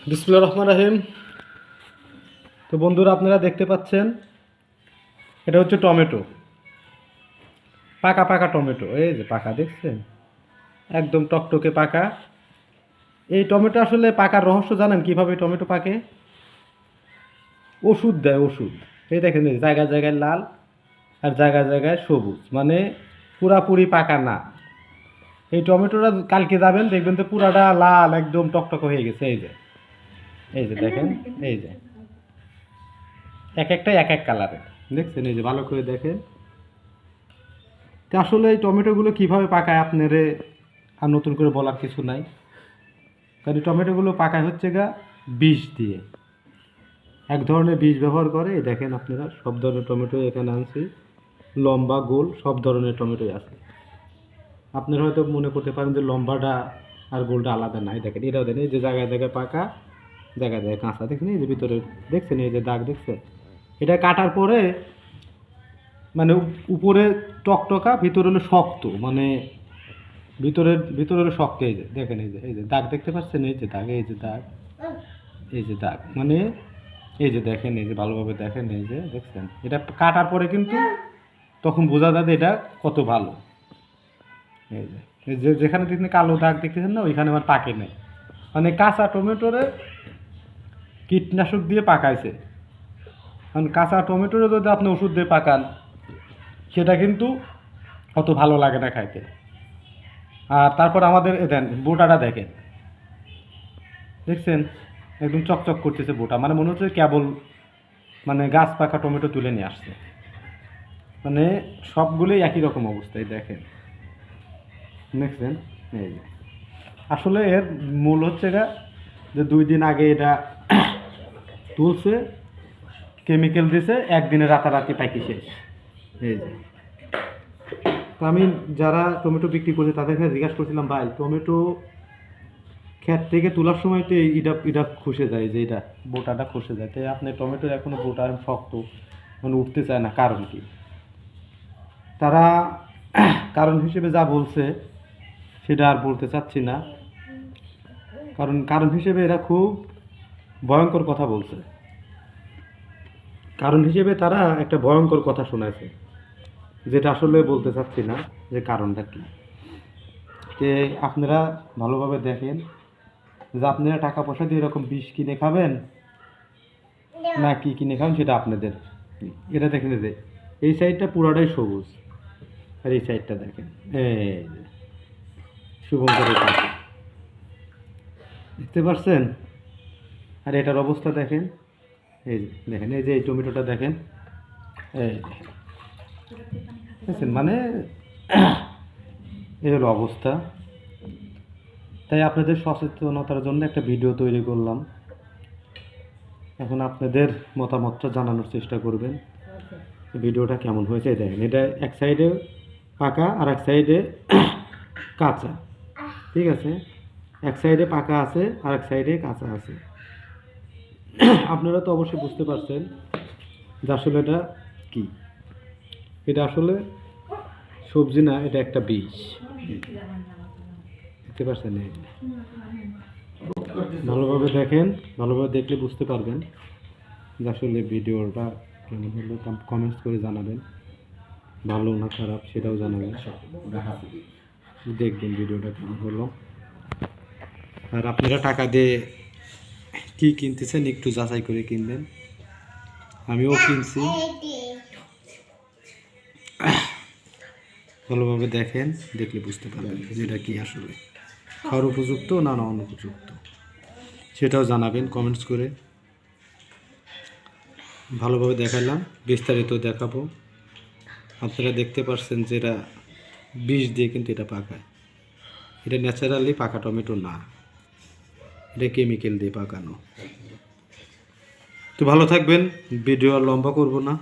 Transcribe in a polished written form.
বিসমিল্লাহির রহমানির রহিম। তো বন্ধুরা, আপনারা দেখতে পাচ্ছেন এটা হচ্ছে টমেটো, পাকা পাকা টমেটো। এই যে পাকা, দেখছেন? একদম টকটকে পাকা। এই টমেটো আসলে পাকার রহস্য জানেন কিভাবে টমেটো পাকে? ওষুধ দেয়, ওষুধ। এই দেখেন, এই জায়গায় জায়গায় লাল আর জায়গায় জায়গায় সবুজ, মানে পুরাপুরি পাকা না। এই টমেটোটা কালকে যাবেন, দেখবেন তো পুরাটা লাল, একদম টকটক হয়ে গেছে। এই যে, এই যে দেখেন, এই যে এক একটা এক এক কালারের, দেখছেন? এই যে ভালো করে দেখেন। তো আসলে এই টমেটোগুলো কীভাবে পাকায় আপনারে আর নতুন করে বলার কিছু নাই, কারণ এই টমেটোগুলো পাকায় হচ্ছে বিষ দিয়ে। এক ধরনের বিষ ব্যবহার করে। এই দেখেন, আপনারা সব ধরনের টমেটো এখানে আনছি, লম্বা গোল সব ধরনের টমেটোই আছে। আপনারা হয়তো মনে করতে পারেন যে লম্বাটা আর গোলটা আলাদা নাই। দেখেন, এটাও দেখেন, এই যে জায়গায় জায়গায় পাকা, জায়গায় জায়গায় কাঁচা। দেখেন এই যে ভিতরে, দেখছেন এই যে দাগ, দেখছেন? এটা কাটার পরে মানে উপরে টকটকা, ভিতরে হলো শক্ত, মানে ভিতরে হলো শক্ত। এই যে দেখেন, এই যে দাগ দেখতে পাচ্ছেন? এই যে দাগ, এই যে দাগ, এই যে দাগ, মানে এই যে দেখেন, এই যে ভালোভাবে দেখেন, এই যে দেখছেন? এটা কাটার পরে কিন্তু তখন বোঝা যায় যে এটা কত ভালো। এই যে যেখানে দেখছেন কালো দাগ দেখতেছেন না, ওইখানে আমার পাকে নেই, মানে কাঁচা টমেটোরে কীটনাশক দিয়ে পাকাইছে। কারণ কাঁচা টমেটোরে যদি আপনি ওষুধ দিয়ে পাকান, সেটা কিন্তু অত ভালো লাগে না খাইতে। আর তারপর আমাদের দেন বোটাটা দেখেন, দেখছেন? একদম চকচক করতেছে বোটা, মানে মনে হচ্ছে কেবল মানে গাছ পাকা টমেটো তুলে নিয়ে আসছে। মানে সবগুলোই একই রকম অবস্থায়, দেখেন, দেখছেন? এই যে আসলে এর মূল হচ্ছে যে 2 দিন আগে এটা তুলছে, কেমিক্যাল দিছে, একদিনে রাতারাতি পাকি শেষ। এই যে, তো আমি যারা টমেটো বিক্রি করছে তাদের কাছে জিজ্ঞাসা করছিলাম, ভাই টমেটো ক্ষেত থেকে তোলার সময় তো এটা খসে যায়, যে এটা বোটাটা খসে যায়, তাই আপনার টমেটোর এখনো বোটা শক্ত, মানে উঠতে চায় না, কারণ কি? তারা কারণ হিসেবে যা বলছে সেটা আর বলতে চাচ্ছি না, কারণ হিসেবে এরা খুব ভয়ঙ্কর কথা বলছে। কারণ হিসেবে তারা একটা ভয়ঙ্কর কথা শোনাইছে, যেটা আসলে বলতে চাচ্ছি না যে কারণটা কি। যে আপনারা ভালোভাবে দেখেন যে আপনারা টাকা পয়সা দিয়ে এরকম বিষ কিনে খাবেন না কি কিনে খাবেন, সেটা আপনাদের। এটা দেখেন যে এই সাইডটা পুরাটাই সবুজ, আর এই সাইডটা দেখেন, এই যে শুভঙ্করের পাখি, দেখতে পাচ্ছেন? আর এটার অবস্থা দেখেন, এই যে দেখেন, এই যে এই টমেটোটা দেখেন, এই দেখছেন? মানে এই হলো অবস্থা। তাই আপনাদের সচেতনতার জন্য একটা ভিডিও তৈরি করলাম। এখন আপনাদের মতামতটা জানানোর চেষ্টা করবেন, ভিডিওটা কেমন হয়েছে। দেখেন, এটা এক সাইডে পাকা আর এক সাইডে কাঁচা, ঠিক আছে? এক সাইডে পাকা আছে আর এক সাইডে কাঁচা আছে। আপনারা তো অবশ্যই বুঝতে পারছেন যে আসলে এটা কি। এটা আসলে সবজি না, এটা একটা বীজ, দেখতে পাচ্ছেন? ভালোভাবে দেখেন, ভালোভাবে দেখলে বুঝতে পারবেন যে আসলে ভিডিওটা কেমন হলো। কমেন্টস করে জানাবেন, ভালো না খারাপ সেটাও জানাবেন। দেখবেন ভিডিওটা কেমন হলো। আর আপনারা টাকা দিয়ে কি কিনতেছেন একটু যাচাই করে কিনবেন। আমিও কিনছি, ভালোভাবে দেখেন, দেখলে বুঝতে পারবেন যেটা কি আসলে খাওয়ার উপযুক্ত না অনুপযুক্ত, সেটাও জানাবেন কমেন্টস করে। ভালোভাবে দেখালাম, বিস্তারিত দেখাবো। আপনারা দেখতে পাচ্ছেন যে এটা বিষ দিয়ে কিন্তু এটা পাকায়। এটা ন্যাচারালি পাকা টমেটো না, এটা কেমিক্যাল দিয়ে পাকানো। তো ভালো থাকবেন, ভিডিও আর লম্বা করব না।